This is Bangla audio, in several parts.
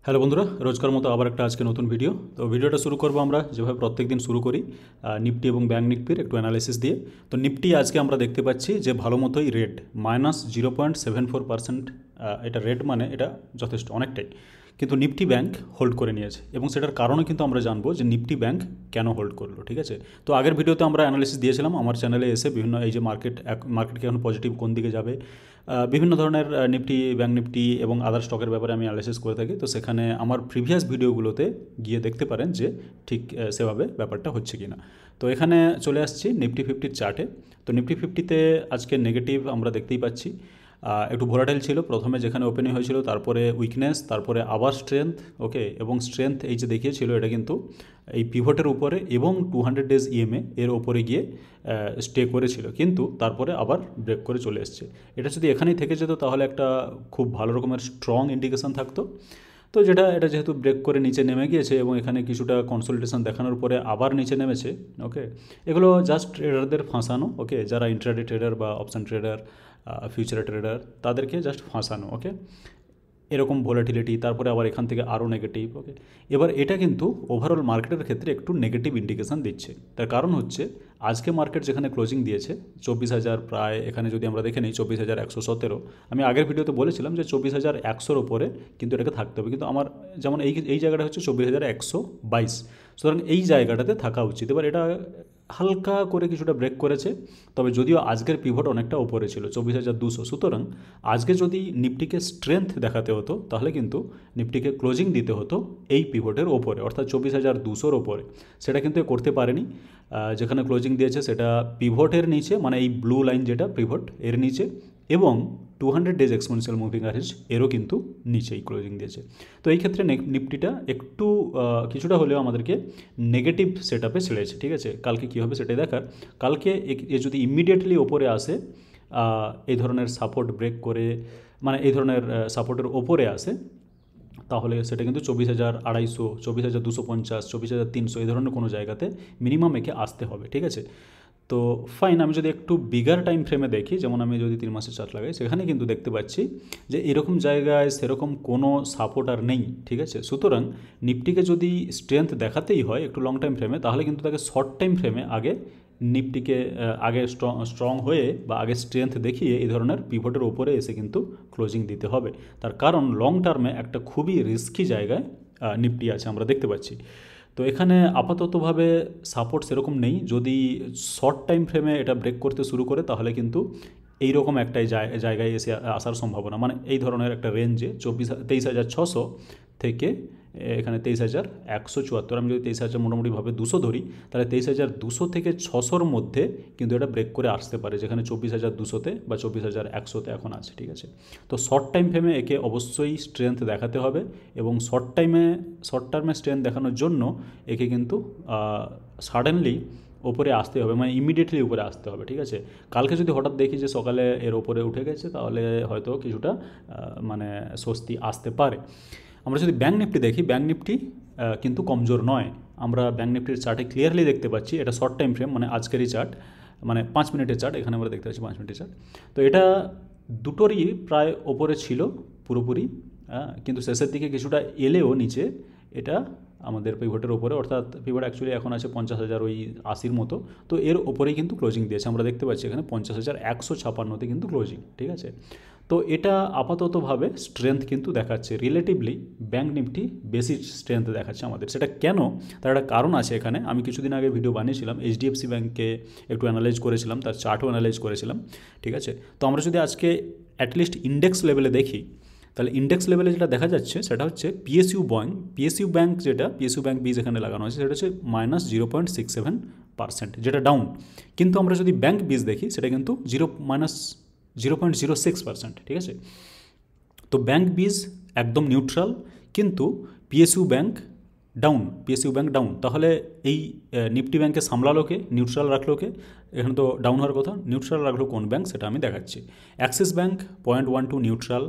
হ্যালো বন্ধুরা, রোজকার মতো আবার একটা আজকে নতুন ভিডিও। তো ভিডিওটা শুরু করবো আমরা যেভাবে প্রত্যেক দিন শুরু করি, নিফটি এবং ব্যাঙ্ক নিফটির একটু অ্যানালাইসিস দিয়ে। তো নিফটি আজকে আমরা দেখতে পাচ্ছি যে ভালো মতোই রেড -0.74%। এটা রেড মানে এটা যথেষ্ট অনেকটাই, কিন্তু নিফটি ব্যাঙ্ক হোল্ড করে নিয়েছে এবং সেটার কারণও কিন্তু আমরা জানবো যে নিফটি ব্যাঙ্ক কেন হোল্ড করলো। ঠিক আছে, তো আগের ভিডিওতে আমরা অ্যানালিসিস দিয়েছিলাম আমার চ্যানেলে এসে, বিভিন্ন এই যে মার্কেটকে এখন পজিটিভ কোন দিকে যাবে, বিভিন্ন ধরনের নিফটি ব্যাঙ্ক নিফটি এবং আদার স্টকের ব্যাপারে আমি অ্যানালিসিস করে থাকি। তো সেখানে আমার প্রিভিয়াস ভিডিওগুলোতে গিয়ে দেখতে পারেন যে ঠিক সেভাবে ব্যাপারটা হচ্ছে কি না। তো এখানে চলে আসছি নিফটি ফিফটির চার্টে। তো নিফটি ফিফটিতে আজকে নেগেটিভ আমরা দেখতেই পাচ্ছি, একটু ভোলাটাইল ছিল প্রথমে যেখানে ওপেনিং হয়েছিল, তারপরে উইকনেস, তারপরে আবার স্ট্রেংথ। ওকে, এবং স্ট্রেংথ এই যে দেখিয়েছিল এটা কিন্তু এই পিভটের উপরে এবং 200 ডেজ ইএমএ এর ওপরে গিয়ে স্টে করেছিল, কিন্তু তারপরে আবার ব্রেক করে চলে এসছে। এটা যদি এখানেই থেকে যেত তাহলে একটা খুব ভালো রকমের স্ট্রং ইন্ডিকেশন থাকতো। তো এটা যেহেতু ব্রেক করে নিচে নেমে গিয়েছে এবং এখানে কিছুটা কনসোলিডেশন দেখানোর পরে আবার নিচে নেমেছে। ওকে, এগুলো জাস্ট ট্রেডারদের ফাঁসানো। ওকে, যারা ইন্ট্রাডে ট্রেডার বা অপশান ট্রেডার, ফিউচার ট্রেডার, তাদেরকে জাস্ট ফাঁসানো। ওকে, এরকম ভোলাটিলিটি, তারপরে আবার এখান থেকে আরও নেগেটিভ। ওকে, এবার এটা কিন্তু ওভারঅল মার্কেটের ক্ষেত্রে একটু নেগেটিভ ইন্ডিকেশান দিচ্ছে। তার কারণ হচ্ছে আজকে মার্কেট যেখানে ক্লোজিং দিয়েছে 24,000 প্রায়, এখানে যদি আমরা দেখে নিই 24,117। আমি আগের ভিডিওতে বলেছিলাম যে 24,100 ওপরে কিন্তু এটাকে থাকতে হবে, কিন্তু আমার যেমন এই জায়গাটা হচ্ছে 24,122, সুতরাং এই জায়গাটাতে থাকা উচিত। এবার এটা হালকা করে কিছুটা ব্রেক করেছে, তবে যদিও আজকের পিভট অনেকটা ওপরে ছিল 24,200। সুতরাং আজকে যদি নিফটিকে স্ট্রেংথ দেখাতে হতো তাহলে কিন্তু নিফটিকে ক্লোজিং দিতে হতো এই পিভটের ওপরে, অর্থাৎ 24,200-র ওপরে। সেটা কিন্তু করতে পারেনি। যেখানে ক্লোজিং দিয়েছে সেটা পিভটের নিচে, মানে এই ব্লু লাইন যেটা পিভট এর নিচে, এবং 200 ডেজ এক্সপোনেনশিয়াল মুভিং অ্যাভারেজ এরও কিন্তু নিচেই ক্লোজিং দিয়েছে। তো এই ক্ষেত্রে নিফটিটা একটু কিছুটা হলেও আমাদেরকে নেগেটিভ সেট আপে ছেড়েছে। ঠিক আছে, কালকে কী হবে সেটাই দেখার। কালকে এ যদি ইমিডিয়েটলি ওপরে আসে, এই ধরনের সাপোর্ট ব্রেক করে, মানে এই ধরনের সাপোর্টের ওপরে আসে, তাহলে সেটা কিন্তু 24,250, 24,250, 24,300 এই ধরনের কোনো জায়গাতে মিনিমাম একে আসতে হবে। ঠিক আছে, তো ফাইন। আমি যদি একটু বিগার টাইম ফ্রেমে দেখি, যেমন আমি যদি 3 মাসের চার্ট লাগাই, সেখানে কিন্তু দেখতে পাচ্ছি যে এরকম জায়গায় সেরকম কোনো সাপোর্ট আর নেই। ঠিক আছে, সুতরাং নিফটিকে যদি স্ট্রেংথ দেখাতেই হয় একটু লং টাইম ফ্রেমে, তাহলে কিন্তু তাকে শর্ট টাইম ফ্রেমে আগে নিফটিকে আগে স্ট্রং হয়ে বা আগে স্ট্রেংথ দেখিয়ে এই ধরনের পিভটের ওপরে এসে কিন্তু ক্লোজিং দিতে হবে। তার কারণ লং টার্মে একটা খুবই রিস্কি জায়গায় নিফটি আছে আমরা দেখতে পাচ্ছি। তো এখানে আপাততভাবে সাপোর্ট সেরকম নেই। যদি শর্ট টাইম ফ্রেমে এটা ব্রেক করতে শুরু করে তাহলে কিন্তু এইরকম একটাই জায়গায় এসে আসার সম্ভাবনা, মানে এই ধরনের একটা রেঞ্জে 23,600 থেকে এখানে 23,174। আমি যদি 23,000 মোটামুটিভাবে 200 ধরি, তাহলে 23,200 থেকে 600-র মধ্যে কিন্তু এটা ব্রেক করে আসতে পারে, যেখানে 24,200-তে বা 24,100-তে এখন আছে। ঠিক আছে, তো শর্ট টাইম ফ্রেমে একে অবশ্যই স্ট্রেংথ দেখাতে হবে এবং শর্ট টার্মে স্ট্রেংথ দেখানোর জন্য একে কিন্তু সাডেনলি ওপরে আসতে হবে, মানে ইমিডিয়েটলি উপরে আসতে হবে। ঠিক আছে, কালকে যদি হঠাৎ দেখি যে সকালে এর ওপরে উঠে গেছে, তাহলে হয়তো কিছুটা মানে স্বস্তি আসতে পারে। আমরা যদি ব্যাঙ্ক নিফটি দেখি, ব্যাঙ্ক নিফটি কিন্তু কমজোর নয়। আমরা ব্যাঙ্ক নিফটির চার্টে ক্লিয়ারলি দেখতে পাচ্ছি, এটা শর্ট টাইম ফ্রেম, মানে আজকেরই চার্ট, মানে 5 মিনিটের চার্ট। এখানে আমরা দেখতে পাচ্ছি 5 মিনিটের চার্ট। তো এটা দুটোরই প্রায় ওপরে ছিল পুরোপুরি, কিন্তু শেষের দিকে কিছুটা এলেও নিচে এটা আমাদের পিভটের ওপরে, অর্থাৎ পিভট অ্যাকচুয়ালি এখন আছে 50,000 ওই 80-র মতো। তো এর ওপরেই কিন্তু ক্লোজিং দিয়েছে, আমরা দেখতে পাচ্ছি এখানে 50,156-তে কিন্তু ক্লোজিং। ঠিক আছে, তো এটা আপাততভাবে স্ট্রেংথ কিন্তু দেখাচ্ছে, রিলেটিভলি ব্যাঙ্ক নিফটি বেশি স্ট্রেংথ দেখাচ্ছে আমাদের। সেটা কেন, তার একটা কারণ আছে এখানে। আমি কিছুদিন আগে ভিডিও বানিয়েছিলাম, এইচডিএফসি ব্যাঙ্ককে একটু অ্যানালাইজ করেছিলাম, তার চার্টও অ্যানালাইজ করেছিলাম। ঠিক আছে, তো আমরা যদি আজকে অ্যাটলিস্ট ইন্ডেক্স লেভেলে দেখি, তাহলে ইন্ডেক্স লেভেলে যেটা দেখা যাচ্ছে সেটা হচ্ছে পিএসইউ ব্যাঙ্ক, যেটা পিএসইউ ব্যাঙ্ক বি যেখানে লাগানো আছে সেটা হচ্ছে -0.67%, যেটা ডাউন। কিন্তু আমরা যদি ব্যাঙ্ক বিজ দেখি সেটা কিন্তু -0.06%। ঠিক আছে, তো ব্যাঙ্ক বিজ একদম নিউট্রাল, কিন্তু পিএসইউ ব্যাঙ্ক ডাউন। তাহলে এই নিফটি ব্যাঙ্কে সামলালো কে, নিউট্রাল রাখলো কে? এখানে তো ডাউন হওয়ার কথা, নিউট্রাল রাখলো কোন ব্যাঙ্ক সেটা আমি দেখাচ্ছি। Axis bank 0.12 neutral.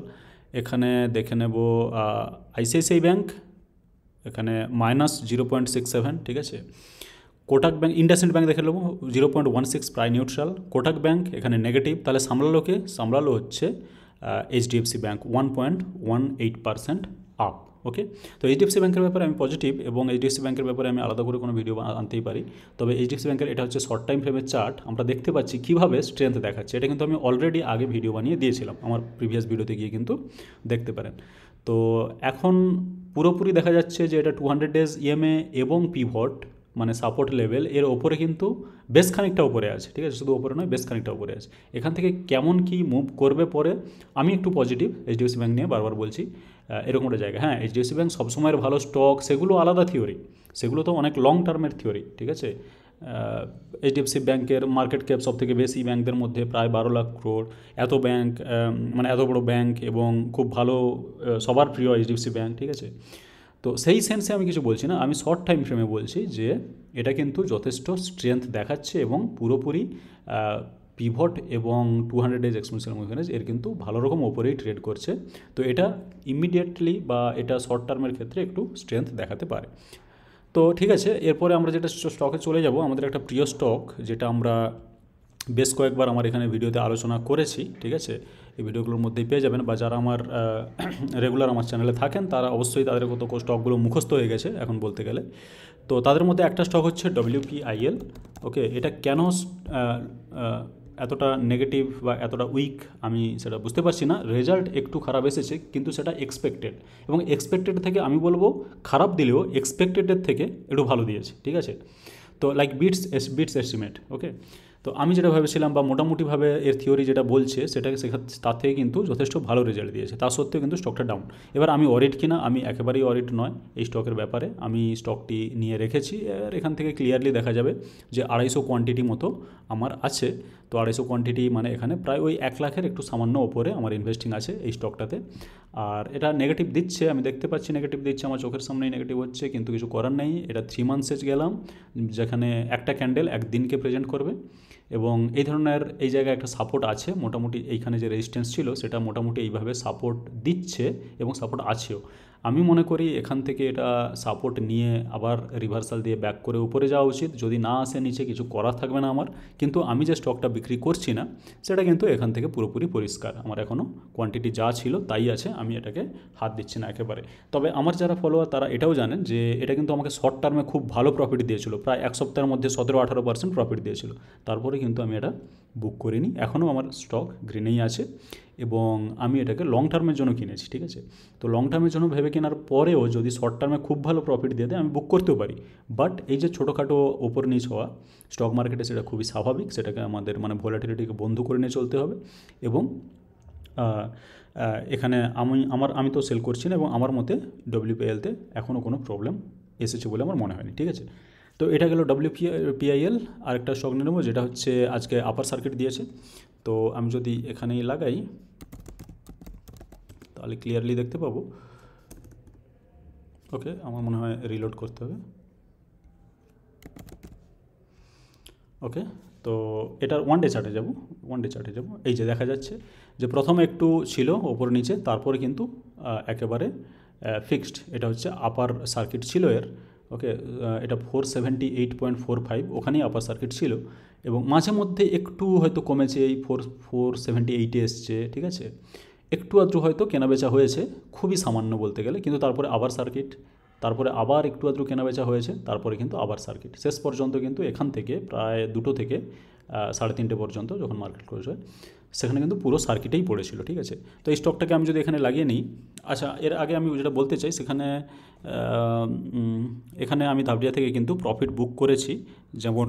এখানে দেখে নেব আইসিআইসিআই ব্যাঙ্ক, এখানে -0.67। ঠিক আছে, কোটাক ব্যাঙ্ক, ইন্ডাসইন্ড ব্যাঙ্ক দেখে নেবো 0.16 প্রায় নিউট্রাল। কোটাক ব্যাঙ্ক এখানে নেগেটিভ। তাহলে সামলালো কে? সামলালো হচ্ছে এইচডিএফসি ব্যাঙ্ক 1.18% আপ। ওকে, তো এইচডিএফসি ব্যাংকের ব্যাপারে আমি পজিটিভ, এবং এইচডিএফসি ব্যাংকের ব্যাপারে আমি আলাদা করে কোনো ভিডিও আনতেই পারি। তবে এইচডিএফসি ব্যাংকের এটা হচ্ছে শর্ট টাইম ফ্রেমের চার্ট, আমরা দেখতে পাচ্ছি কীভাবে স্ট্রেংথ দেখাচ্ছে। এটা কিন্তু আমি অলরেডি আগে ভিডিও বানিয়ে দিয়েছিলাম, আমার প্রিভিয়াস ভিডিওতে গিয়ে কিন্তু দেখতে পারেন। তো এখন পুরোপুরি দেখা যাচ্ছে যে এটা 200 ডেজ ইএমএ এবং পিভট মানে সাপোর্ট লেভেল এর ওপরে কিন্তু বেশ খানিকটা উপরে আছে, ঠিক আছে, শুধু ওপরে নয়, বেশ খানিকটা উপরে আছে। এখান থেকে কেমন কি মুভ করবে পরে, আমি একটু পজিটিভ এইচডিএফসি ব্যাংক নিয়ে, বারবার বলছি এরকম একটা জায়গা। হ্যাঁ, এইচডিএফসি ব্যাংক সবসময়ের ভালো স্টক, সেগুলো আলাদা থিওরি, সেগুলো তো অনেক লং টার্মের থিওরি, ঠিক আছে। এইচডিএফসি ব্যাংকের মার্কেট ক্যাপ সব থেকে বেশি ব্যাংকদের মধ্যে, প্রায় 12 লাখ ক্রোড়। এত ব্যাংক, মানে এত বড় ব্যাংক এবং খুব ভালো, সবার প্রিয় এইচডিএফসি ব্যাংক, ঠিক আছে। তো সেই সেন্সে আমি কিছু বলছি না, আমি শর্ট টাইম ফ্রেমে বলছি যে এটা কিন্তু যথেষ্ট স্ট্রেংথ দেখাচ্ছে এবং পুরোপুরি পিভট এবং 200 ডেজ এক্সপোনেনশিয়াল মুভিং এভারেজ এর কিন্তু ভালো রকম ওপরেই ট্রেড করছে। তো এটা ইমিডিয়েটলি বা এটা শর্ট টার্মের ক্ষেত্রে একটু স্ট্রেংথ দেখাতে পারে। তো ঠিক আছে, এরপরে আমরা যেটা স্টকে চলে যাব, আমাদের একটা প্রিয় স্টক যেটা আমরা বেশ কয়েকবার আমার এখানে ভিডিওতে আলোচনা করেছি, ঠিক আছে। এই ভিডিওগুলোর মধ্যেই পেয়ে যাবেন, বা যারা আমার রেগুলার আমার চ্যানেলে থাকেন তারা অবশ্যই তাদের কত স্টকগুলো মুখস্থ হয়ে গেছে এখন বলতে গেলে। তো তাদের মধ্যে একটা স্টক হচ্ছে WPIL। ওকে, এটা কেন এতটা নেগেটিভ বা এতটা উইক আমি সেটা বুঝতে পারছি না। রেজাল্ট একটু খারাপ এসেছে, কিন্তু সেটা এক্সপেক্টেড, এবং এক্সপেক্টেড থেকে আমি বলবো খারাপ দিলেও এক্সপেক্টেডের থেকে একটু ভালো দিয়েছে, ঠিক আছে। তো লাইক বিটস এস্টিমেট। ওকে, তো আমি যেটা ভেবেছিলাম বা মোটামুটিভাবে এর থিওরি যেটা বলছে সেটাকে তার থেকে কিন্তু যথেষ্ট ভালো রেজাল্ট দিয়েছে, তা সত্ত্বেও কিন্তু স্টকটা ডাউন। এবার আমি অডিট কিনা, আমি একেবারেই অডিট নয় এই স্টকের ব্যাপারে, আমি স্টকটি নিয়ে রেখেছি। আর এখান থেকে ক্লিয়ারলি দেখা যাবে যে 250 কোয়ান্টিটি মতো আমার আছে। তো 250 কোয়ান্টিটি মানে এখানে প্রায় ওই 1 লাখের একটু সামান্য ওপরে আমার ইনভেস্টিং আছে এই স্টকটাতে। আর এটা নেগেটিভ দিচ্ছে, আমি দেখতে পাচ্ছি নেগেটিভ দিচ্ছে, আমার চোখের সামনেই নেগেটিভ হচ্ছে, কিন্তু কিছু করার নেই। এটা 3 মান্থসে গেলাম, যেখানে একটা ক্যান্ডেল একদিনকে প্রেজেন্ট করবে, এবং এই ধরনের এই জায়গায় একটা সাপোর্ট আছে মোটামুটি। এইখানে যে রেজিস্ট্যান্স ছিল সেটা মোটামুটি এইভাবে সাপোর্ট দিচ্ছে এবং সাপোর্ট আছেও। আমি মনে করি এখান থেকে এটা সাপোর্ট নিয়ে আবার রিভার্সাল দিয়ে ব্যাক করে উপরে যাওয়া উচিত। যদি না আসে নিচে, কিছু করার থাকবে না আমার। কিন্তু আমি যে স্টকটা বিক্রি করছি না সেটা কিন্তু এখান থেকে পুরোপুরি পরিষ্কার, আমার এখনও কোয়ান্টিটি যা ছিল তাই আছে, আমি এটাকে হাত দিচ্ছি না একেবারে। তবে আমার যারা ফলোয়ার তারা এটাও জানেন যে এটা কিন্তু আমাকে শর্ট টার্মে খুব ভালো প্রফিট দিয়েছিল, প্রায় 1 সপ্তাহের মধ্যে 17-18% প্রফিট দিয়েছিল। তারপরে কিন্তু আমি এটা বুক করিনি, এখনও আমার স্টক গ্রিনেই আছে, এবং আমি এটাকে লং টার্মের জন্য কিনেছি, ঠিক আছে। তো লং টার্মের জন্য ভেবে কেনার পরেও যদি শর্ট টার্মে খুব ভালো প্রফিট দিয়ে দেয় আমি বুক করতেও পারি। বাট এই যে ছোটোখাটো ওপর নিচ হওয়া স্টক মার্কেটে, সেটা খুবই স্বাভাবিক, সেটাকে আমাদের মানে ভোলাটিলিটিকে বন্ধ করে নিয়ে চলতে হবে। এবং এখানে আমি তো সেল করছি না, এবং আমার মতে WPIL-তে এখনও কোনো প্রবলেম এসেছে বলে আমার মনে হয়নি, ঠিক আছে। তো এটা গেল WPIL। আরেকটা স্টক নিয়ে নেবো যেটা হচ্ছে আজকে আপার সার্কিট দিয়েছে। তো আমি যদি এখানেই লাগাই তাহলে ক্লিয়ারলি দেখতে পাবো। ওকে, আমার মনে হয় রিলোড করতে হবে। ওকে, তো এটার ওয়ান ডে চার্টে যাব। এই যে দেখা যাচ্ছে যে প্রথমে একটু ছিল ওপর নিচে, তারপরে কিন্তু একেবারে ফিক্সড। এটা হচ্ছে আপার সার্কিট ছিল এর। ওকে, এটা 478.45, ওখানেই আপার সার্কিট ছিল, এবং মাঝে মধ্যে একটু হয়তো কমেছে, এই 478-এ এসছে, ঠিক আছে। একটু আধটু হয়তো কেনাবেচা হয়েছে, খুবই সামান্য বলতে গেলে, কিন্তু তারপরে আবার সার্কিট, তারপরে আবার একটু আধটু কেনাবেচা হয়েছে, তারপরে কিন্তু আবার সার্কিট। শেষ পর্যন্ত কিন্তু এখান থেকে প্রায় 2টো থেকে 3:30 পর্যন্ত যখন মার্কেট ক্লোজ হয় সেখানে কিন্তু পুরো সার্কিটেই পড়েছিল, ঠিক আছে। তো এই স্টকটাকে আমি যদি এখানে লাগিয়ে নিই, আচ্ছা এর আগে আমি যেটা বলতে চাই এখানে আমি ধাপড়িয়া থেকে কিন্তু প্রফিট বুক করেছি, যেমন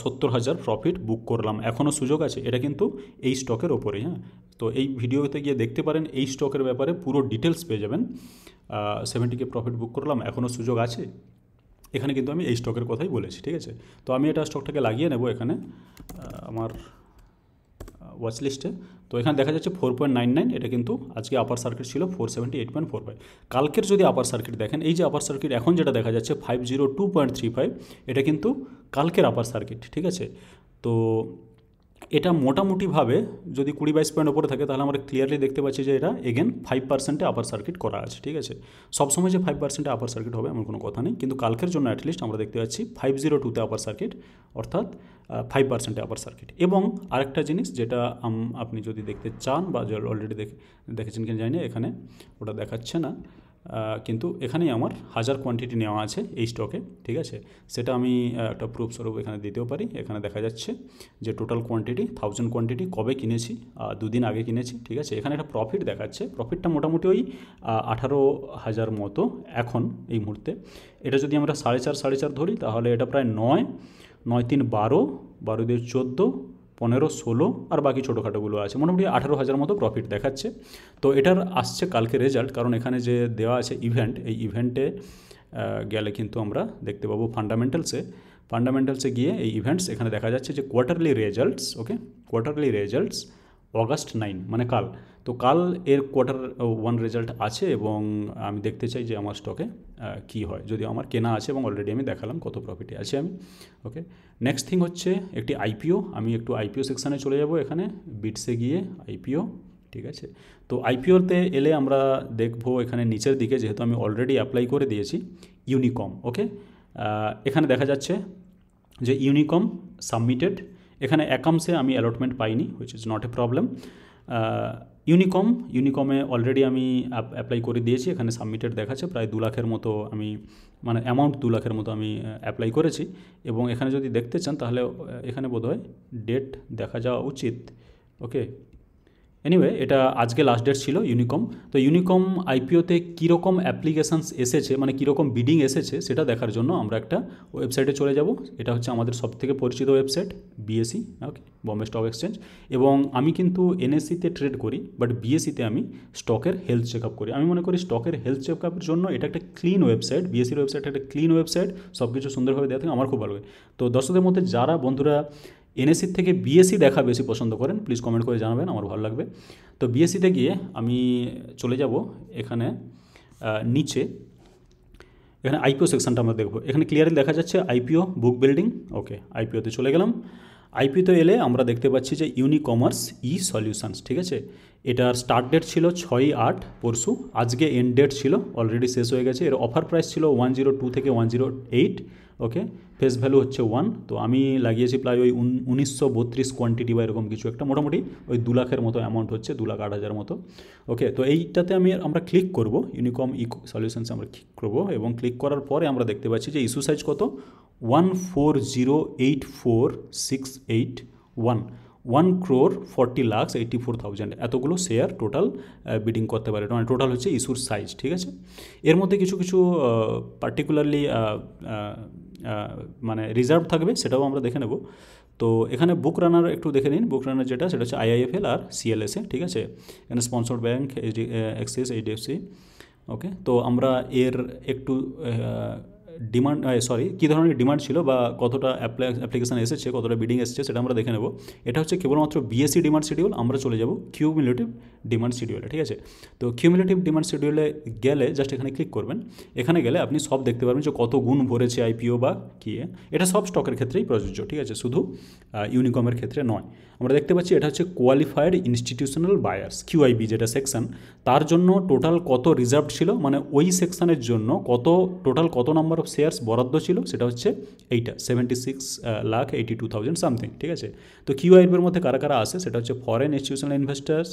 70,000 প্রফিট বুক করলাম, এখনও সুযোগ আছে। এটা কিন্তু এই স্টকের ওপরেই। হ্যাঁ, তো এই ভিডিওতে গিয়ে দেখতে পারেন, এই স্টকের ব্যাপারে পুরো ডিটেলস পেয়ে যাবেন। 70K প্রফিট বুক করলাম, এখনও সুযোগ আছে। এখানে কিন্তু আমি এই স্টকের কথাই বলেছি, ঠিক আছে। তো আমি এটা স্টকটাকে লাগিয়ে নেব এখানে আমার ওয়াচ লিস্টে। তো এখানে দেখা যাচ্ছে 4.99, এটা কিন্তু আজকে আপার সার্কিট ছিল 478.45। কালকের যদি আপার সার্কিট দেখেন, এই যে আপার সার্কিট এখন যেটা দেখা যাচ্ছে 502.35, এটা কিন্তু কালকের আপার সার্কিট, ঠিক আছে। তো এটা মোটামুটিভাবে যদি 20-22 পয়েন্ট ওপরে থাকে তাহলে আমরা ক্লিয়ারলি দেখতে পাচ্ছি যে এটা এগেন 5%-এ আপার সার্কিট করা আছে, ঠিক আছে। সবসময় যে 5%-এ আপার সার্কিট হবে এমন কোনো কথা নেই, কিন্তু কালকের জন্য অ্যাটলিস্ট আমরা দেখতে পাচ্ছি 502-তে আপার সার্কিট, অর্থাৎ 5%-এ আপার সার্কিট। এবং আরেকটা জিনিস যেটা আপনি যদি দেখতে চান বা অলরেডি দেখেছেন কিনা জানি না, এখানে ওটা দেখাচ্ছে না, কিন্তু এখানেই আমার 1000 কোয়ান্টিটি নেওয়া আছে এই স্টকে, ঠিক আছে। সেটা আমি একটা প্রুফ স্বরূপ এখানে দিতেও পারি। এখানে দেখা যাচ্ছে যে টোটাল কোয়ান্টিটি 1000 কোয়ান্টিটি কবে কিনেছি, 2 দিন আগে কিনেছি, ঠিক আছে। এখানে একটা প্রফিট দেখাচ্ছে, প্রফিটটা মোটামুটি ওই 18,000 মতো এখন এই মুহূর্তে। এটা যদি আমরা 4.5 ধরি তাহলে এটা প্রায় 9, 9 3 12, 12 2 14, 15 16 আর বাকি ছোটোখাটোগুলো আছে, মোটামুটি 18,000 মতো প্রফিট দেখাচ্ছে। তো এটার আসছে কালকে রেজাল্ট, কারণ এখানে যে দেওয়া আছে ইভেন্ট, এই ইভেন্টে গেলে কিন্তু আমরা দেখতে পাবো ফান্ডামেন্টালসে গিয়ে এই ইভেন্টস এখানে দেখা যাচ্ছে যে কোয়ার্টারলি রেজাল্টস, ওকে, কোয়ার্টারলি রেজাল্টস অগাস্ট 9 মানে কাল। তো কাল এর Q1 রেজাল্ট আছে এবং আমি দেখতে চাই যে আমার স্টকে কী হয়, যদি আমার কেনা আছে এবং অলরেডি আমি দেখালাম কত প্রফিটে আছে আমি, ওকে। নেক্সট থিং হচ্ছে একটি আইপিও, আমি একটু আইপিও সেকশানে চলে যাব, এখানে বিটসে গিয়ে আইপিও, ঠিক আছে। তো আইপিওতে এলে আমরা দেখবো এখানে নিচের দিকে, যেহেতু আমি অলরেডি অ্যাপ্লাই করে দিয়েছি ইউনিকম, ওকে। এখানে দেখা যাচ্ছে যে ইউনিকম সাবমিটেড, এখানে অ্যাকাউন্টসে আমি অ্যালটমেন্ট পাইনি, which is not a problem. ইউনিকমে অলরেডি আমি অ্যাপ্লাই করে দিয়েছি, এখানে সাবমিটেড দেখাচ্ছে প্রায় 2 লাখের মতো, আমি মানে অ্যামাউন্ট 2 লাখের মতো আমি অ্যাপ্লাই করেছি। এবং এখানে যদি দেখতে চান তাহলে এখানে বোধহয় ডেট দেখা যাওয়া উচিত, ওকে। এনিওয়ে এটা আজকে লাস্ট ডেট ছিল ইউনিকম। তো ইউনিকম আইপিওতে কীরকম অ্যাপ্লিকেশানস এসেছে, মানে কীরকম বিডিং এসেছে সেটা দেখার জন্য আমরা একটা ওয়েবসাইটে চলে যাব। এটা হচ্ছে আমাদের সবথেকে পরিচিত ওয়েবসাইট বিএসই, ওকে, বম্বে স্টক এক্সচেঞ্জ। এবং আমি কিন্তু এনএসসিতে ট্রেড করি, বাট বিএসসিতে আমি স্টকের হেলথ চেক আপ করি। আমি মনে করি স্টকের হেলথ চেক আপের জন্য এটা একটা ক্লিন ওয়েবসাইট, বিএসসির ওয়েবসাইট একটা ক্লিন ওয়েবসাইট, সব কিছু সুন্দরভাবে দেওয়া থাকে, আমার খুব ভালো লাগে। তো দর্শকদের মধ্যে যারা বন্ধুরা এনএসসির থেকে বিএসসি দেখা বেশি পছন্দ করেন, প্লিজ কমেন্ট করে জানাবেন, আমার ভালো লাগবে। তো বিএসসিতে গিয়ে আমি চলে যাব এখানে নিচে, এখানে আইপিও সেকশনটা আমরা দেখব। এখানে ক্লিয়ারলি দেখা যাচ্ছে আইপিও বুক বিল্ডিং, ওকে, আইপিওতে চলে গেলাম। আইপিওতে এলে আমরা দেখতে পাচ্ছি যে ইউনিকমার্স ই সলিউশনস, ঠিক আছে। এটার স্টার্ট ডেট ছিল 6/8 পরশু, আজকে এন্ড ডেট ছিল, অলরেডি শেষ হয়ে গেছে। এর অফার প্রাইস ছিল 102 থেকে 108, ওকে, ফেস ভ্যালু হচ্ছে 1। তো আমি লাগিয়েছি প্রায় ওই 1932 কোয়ান্টিটি বা এরকম কিছু একটা, মোটামুটি ওই 2 লাখের মতো অ্যামাউন্ট হচ্ছে, 2,08,000 মতো, ওকে। তো এইটাতে আমরা ক্লিক করব, ইউনিকম ই সলিউশনসে আমরা ক্লিক করবো এবং ক্লিক করার পরে আমরা দেখতে পাচ্ছি যে ইস্যু সাইজ কত, 140,84,681, 1,40,84,000, এতগুলো শেয়ার টোটাল বিডিং করতে পারে, মানে টোটাল হচ্ছে ইস্যুর সাইজ, ঠিক আছে। এর মধ্যে কিছু কিছু পার্টিকুলারলি মানে রিজার্ভ থাকবে, সেটাও আমরা দেখে নেব। তো এখানে বুক রানার একটু দেখে নিন, বুক রানার যেটা সেটা হচ্ছে আইআইএফএল আর সিএলএসএ, ঠিক আছে। এখানে স্পন্সর্ড ব্যাঙ্ক, এক্সিস, এইচডিএফসি, ওকে। তো আমরা এর একটু ডিমান্ড, কী ধরনের ডিমান্ড ছিল বা কতটা অ্যাপ্লিকেশান এসেছে, কতটা বিডিং এসেছে সেটা আমরা দেখে নেব। এটা হচ্ছে কেবলমাত্র বিএসসি ডিমান্ড শিডিউল, আমরা চলে যাব কিউমুলেটিভ ডিমান্ড শিডিউলে, ঠিক আছে। তো কিউমুলেটিভ ডিমান্ড শিডিউলে গেলে জাস্ট এখানে ক্লিক করবেন, এখানে গেলে আপনি সব দেখতে পারবেন যে কত গুণ ভরেছে আইপিও বা কী, এটা সব স্টকের ক্ষেত্রেই প্রযোজ্য, ঠিক আছে, শুধু ইউনিকমের ক্ষেত্রে নয়। আমরা দেখতে পাচ্ছি এটা হচ্ছে কোয়ালিফাইড ইনস্টিটিউশনাল বায়ার্স, কিউআইবি যেটা সেকশন, তার জন্য টোটাল কত রিজার্ভ ছিল, মানে ওই সেকশনের জন্য টোটাল কত নাম্বার অফ শেয়ার্স বরাদ্দ ছিল, সেটা হচ্ছে এইটা 76,82,000 সামথিং, ঠিক আছে। তো কিউআইবির মধ্যে কারা কারা আসে সেটা হচ্ছে foreign institutional investors,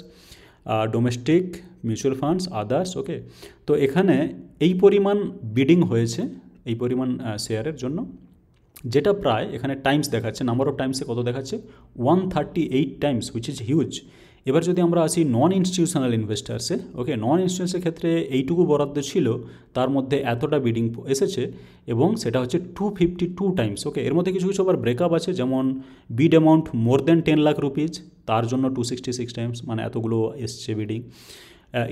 domestic mutual funds, others, okay. তো এখানে এই পরিমাণ বিডিং হয়েছে, এই পরিমাণ শেয়ারের জন্য, যেটা প্রায় এখানে টাইমস দেখাচ্ছে, নাম্বার অফ টাইমসে কত দেখাচ্ছে, 138 টাইমস, হুইচ ইজ হিউজ। এবার যদি আমরা আসি নন ইনস্টিটিউশনাল ইনভেস্টার্সে, ওকে, নন ইনস্টিটিউশনের ক্ষেত্রে এইটুকু বরাদ্দ ছিল, তার মধ্যে এতটা বিডিং এসেছে এবং সেটা হচ্ছে 252 টাইমস, ওকে। এর মধ্যে কিছু কিছু আবার ব্রেকআপ আছে, যেমন বিড অ্যামাউন্ট মোর দেন 10 লাখ রুপিজ, তার জন্য 266 টাইমস, মানে এতগুলো এসছে বিডিং।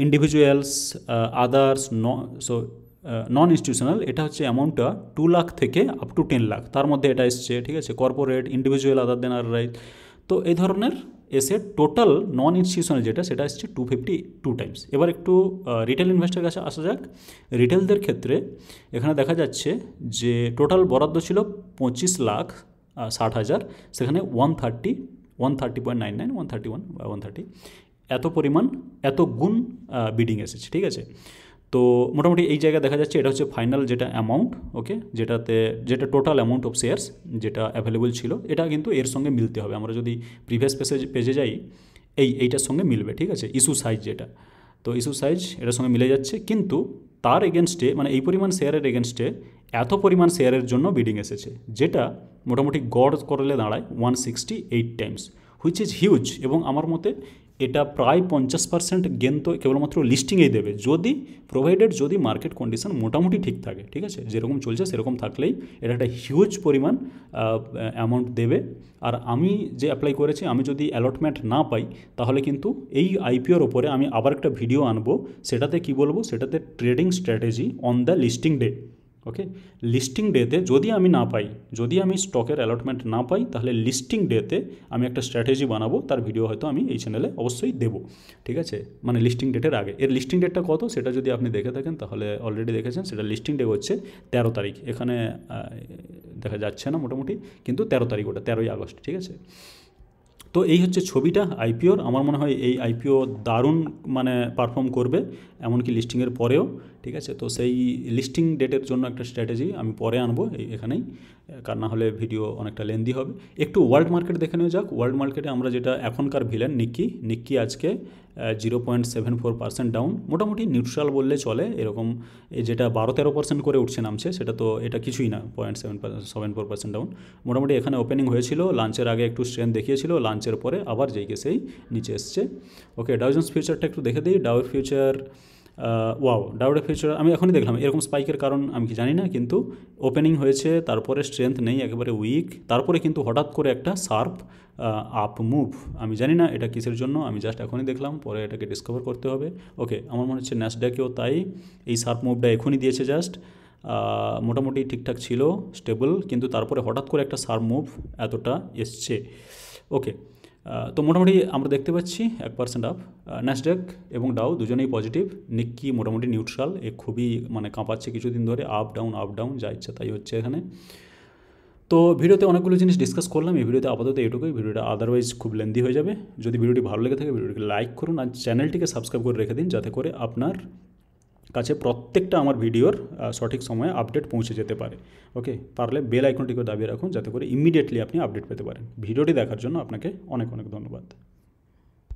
ইন্ডিভিজুয়ালস, আদার্স, নন ইনস্টিটিউশনাল, এটা হচ্ছে অ্যামাউন্টটা 2 লাখ থেকে আপ টু 10 লাখ, তার মধ্যে এটা এসছে, ঠিক আছে। কর্পোরেট, ইন্ডিভিজুয়াল, আদার দেন আর রাইট, তো এই ধরনের এসে টোটাল নন ইনস্টিটিউশনাল যেটা সেটা এসছে 252 টাইমস। এবার একটু রিটেল ইনভেস্টারের কাছে আসা যাক। রিটেলদের ক্ষেত্রে এখানে দেখা যাচ্ছে যে টোটাল বরাদ্দ ছিল 25,60,000, সেখানে 130.99, 131 বা 130, এত পরিমাণ, এত গুণ বিডিং এসেছে, ঠিক আছে। তো মোটামুটি এই জায়গায় দেখা যাচ্ছে এটা হচ্ছে ফাইনাল যেটা অ্যামাউন্ট, ওকে, যেটা টোটাল অ্যামাউন্ট অফ শেয়ার্স যেটা অ্যাভেলেবল ছিল, এটা কিন্তু এর সঙ্গে মিলতে হবে। আমরা যদি প্রিভিয়াস পেজে যাই, এইটার সঙ্গে মিলবে, ঠিক আছে, ইস্যু সাইজ যেটা, তো ইস্যু সাইজ এটার সঙ্গে মিলে যাচ্ছে। কিন্তু তার এগেনস্টে মানে এই পরিমাণ শেয়ারের এগেনস্টে এত পরিমাণ শেয়ারের জন্য বিডিং এসেছে, যেটা মোটামুটি গড় করলে দাঁড়ায় 168 টাইমস, হুইচ ইজ হিউজ। এবং আমার মতে এটা প্রায় 50% গেন তো কেবলমাত্র লিস্টিংয়েই দেবে, যদি প্রোভাইডেড যদি মার্কেট কন্ডিশন মোটামুটি ঠিক থাকে, ঠিক আছে, যেরকম চলছে সেরকম থাকলেই এটা একটা হিউজ পরিমাণ অ্যামাউন্ট দেবে। আর আমি যে অ্যাপ্লাই করেছি, আমি যদি অ্যালটমেন্ট না পাই তাহলে কিন্তু এই আইপিওর ওপরে আমি আবার একটা ভিডিও আনবো, সেটাতে কি বলবো, সেটাতে trading strategy on the listing day. Okay, listing ডেতে যদি আমি না পাই, যদি আমি স্টকের অ্যালটমেন্ট না পাই, তাহলে লিস্টিং ডেতে আমি একটা স্ট্র্যাটেজি বানাবো, তার ভিডিও হয়তো আমি এই চ্যানেলে অবশ্যই দেবো, ঠিক আছে, মানে লিস্টিং ডেটের আগে। এর লিস্টিং ডেটটা কত সেটা যদি আপনি দেখে থাকেন তাহলে অলরেডি দেখেছেন, সেটা লিস্টিং ডে হচ্ছে 13 তারিখ, এখানে দেখা যাচ্ছে না মোটামুটি, কিন্তু 13 তারিখ, ওটা 13ই আগস্ট, ঠিক আছে। তো এই হচ্ছে ছবিটা আইপিওর। আমার মনে হয় এই আইপিও দারুণ মানে পারফর্ম করবে, এমনকি লিস্টিংয়ের পরেও, ঠিক আছে। তো সেই লিস্টিং ডেটের জন্য একটা স্ট্র্যাটেজি আমি পরে আনবো এখানেই, কার না হলে ভিডিও অনেকটা লেন্দি হবে। একটু ওয়ার্ল্ড মার্কেট দেখে নেওয়া যাক। ওয়ার্ল্ড মার্কেটে আমরা যেটা এখনকার ভিলেন নিক্কি আজকে 0.74% ডাউন, মোটামুটি নিউট্রাল বললে চলে। এরকম যেটা 12-13% করে উঠছে নামছে, সেটা তো এটা কিছুই না, 0.74% ডাউন। মোটামুটি এখানে ওপেনিং হয়েছিল, লাঞ্চের আগে একটু স্ট্রেন্থ দেখিয়েছিল, লাঞ্চের পরে আবার যেই সেই নিচে এসছে। ওকে, ডাউ জোন্স ফিউচারটা একটু দেখে দিই। ডাউ ফিউচার ডাউয়ের ফিউচার আমি এখনই দেখলাম, এরকম স্পাইকের কারণ আমি কি জানি না, কিন্তু ওপেনিং হয়েছে, তারপরে স্ট্রেংথ নেই, একেবারে উইক, তারপরে কিন্তু হঠাৎ করে একটা শার্প আপ মুভ, আমি জানি না এটা কিসের জন্য, আমি জাস্ট এখনই দেখলাম, পরে এটাকে ডিসকভার করতে হবে। ওকে, আমার মনে হচ্ছে ন্যাসড্যাকেও তাই, এই শার্প মুভটা এখনই দিয়েছে জাস্ট, মোটামুটি ঠিকঠাক ছিল, স্টেবল, কিন্তু তারপরে হঠাৎ করে একটা শার্প মুভ এতটা এসছে। ওকে, তো মোটামুটি আমরা দেখতে পাচ্ছি 1% আপ, ন্যাসড্যাক এবং ডাউ দুজনেই পজিটিভ, নিক্কি মোটামুটি নিউট্রাল, এ খুবই মানে কাঁপাচ্ছে কিছুদিন ধরে, আপ ডাউন যা ইচ্ছা তাই হচ্ছে এখানে। তো ভিডিওতে অনেকগুলো জিনিস ডিসকাস করলাম, এই ভিডিওতে আপাতত এটুকুই, ভিডিওটা আদারওয়াইজ খুব লেন্দি হয়ে যাবে। যদি ভিডিওটি ভালো লেগে থাকে ভিডিওটিকে লাইক করুন, আর চ্যানেলটিকে সাবস্ক্রাইব করে রেখে দিন, যাতে করে আপনার কাছে প্রত্যেকটা আমার ভিডিওর সঠিক সময়ে আপডেট পৌঁছে যেতে পারে। ওকে, পারলে বেল আইকনটিকে দাবিয়ে রাখুন, যাতে করে ইমিডিয়েটলি আপনি আপডেট পেতে পারেন। ভিডিওটি দেখার জন্য আপনাকে অনেক অনেক ধন্যবাদ।